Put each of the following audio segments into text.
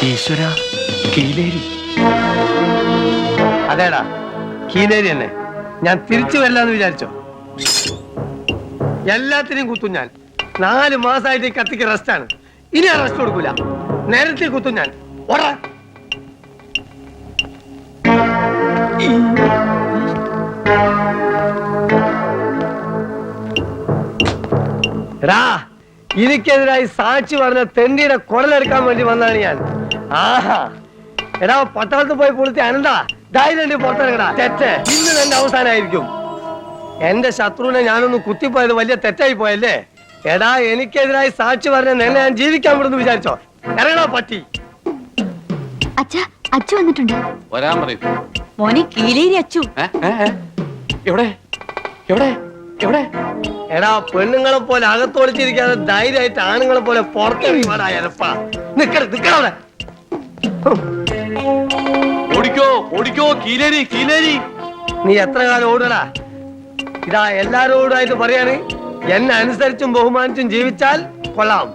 ഈശ്വര, കീലേരി. അതേടാ, കീലേരി തന്നെ. ഞാൻ തിരിച്ചു വരില്ലാന്ന് വിചാരിച്ചോ? എല്ലാത്തിനെയും കുത്തും ഞാൻ. 4 മാസമായിട്ട് ഈ കത്തിക്ക് റെസ്റ്റാണ്. ഇനി ആ റെസ്റ്റ് കൊടുക്കൂല. നേരത്തെ കുത്തും ഞാൻ. ഓടാ. എടാ, എനിക്കെതിരായി സാക്ഷി പറഞ്ഞ തെണ്ടിയുടെ കുടലെടുക്കാൻ വേണ്ടി വന്നതാണ് ഞാൻ. ആഹാ, എടാ പട്ടാളത്ത് പോയി പൊളിത്തി അനന്ത ധൈര്യം പുറത്തിറങ്ങടാ. തെറ്റ് ഇന്ന് എന്റെ അവസാനമായിരിക്കും. എന്റെ ശത്രുവിനെ ഞാനൊന്ന് കുത്തിപ്പോയത് വലിയ തെറ്റായി പോയല്ലേ. എടാ, എനിക്കെതിരായി സാക്ഷി പറഞ്ഞ നിന്നെ ഞാൻ ജീവിക്കാൻ വിടുന്നു വിചാരിച്ചോ? ഇറങ്ങടാ പട്ടി. അച്ചു വന്നിട്ടുണ്ട്. വരാൻ പറയൂ. മോനെ കീലേരി അച്ചു. എവിടെ എവിടെ എവിടെ? എടാ, പെണ്ണുങ്ങളെ പോലെ അകത്തൊളിച്ചിരിക്കാതെ ധൈര്യമായിട്ട് ആണുങ്ങളെ പോലെ പുറത്തിറങ്ങി വാടാ. നിക്കവിടെ. ഓടിക്കോ ഓടിക്കോ, കീലേരി കീലേരി. നീ എത്ര കാലം ഓടടാ? ഇതാ എല്ലാരോടായിട്ട് പറയാണ്, എന്നെ അനുസരിച്ചും ബഹുമാനിച്ചും ജീവിച്ചാൽ കൊള്ളാം.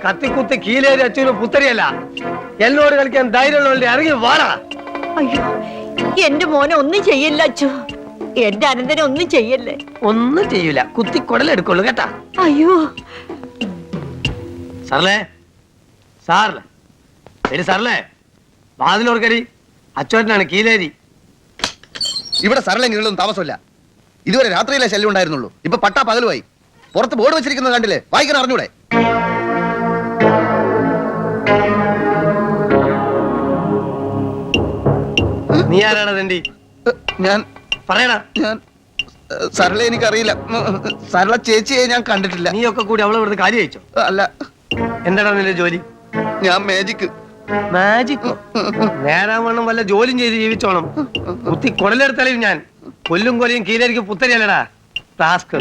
കത്തിക്കുത്തി കീലേരി അച്ഛനും പുത്തരിയല്ല. എന്നോട് കളിക്കാൻ ധൈര്യമുള്ളവരുടെ ഇറങ്ങി വാടാ. അയ്യോ, എന്റെ മോനെ ഒന്നും ചെയ്യല്ല അച്ചു. എന്റെ അനന്തനെ ഒന്നും ചെയ്യല്ലേ. ഒന്നും ചെയ്യൂല, കുത്തി കുടലെടുക്കുള്ളൂ കേട്ടാ. അയ്യോ സാറല്ലേ, സാറല്ലേ, എടി സാറല്ലേ, വാതിലോർക്കടി. അച്ചോട്ടനാണ് കീലേരി. ഇവിടെ സരളെങ്കിലൊന്നും താമസമില്ല. ഇതുവരെ രാത്രിയിലെ ശല്യം ഉണ്ടായിരുന്നുള്ളൂ. ഇപ്പൊ പട്ടാ പകലുമായി. പുറത്ത് ബോർഡ് വെച്ചിരിക്കുന്നത് കണ്ടില്ലേ? വായിക്കാൻ അറിഞ്ഞൂടെ? നീ ആരാണ് തണ്ടി? ഞാൻ പറയടാ. ഞാൻ സരള എനിക്കറിയില്ല. സരള ചേച്ചിയെ ഞാൻ കണ്ടിട്ടില്ല. നീയൊക്കെ കൂടി അവളെ ഇവിടുന്ന് കാര്യം അയച്ചോ? അല്ല. എന്താടാ നിന്റെ ജോലി? ഞാൻ മാജിക്. മാജിക്കോ? നേരാവണ്ണം വല്ല ജോലിയും ചെയ്ത് ജീവിച്ചോണം. കുത്തി കുടലെടുത്തളയും ഞാൻ. കൊല്ലും കൊലയും കീലേരിക്ക് പുത്തരിയല്ലടാ. ടാസ്ക്.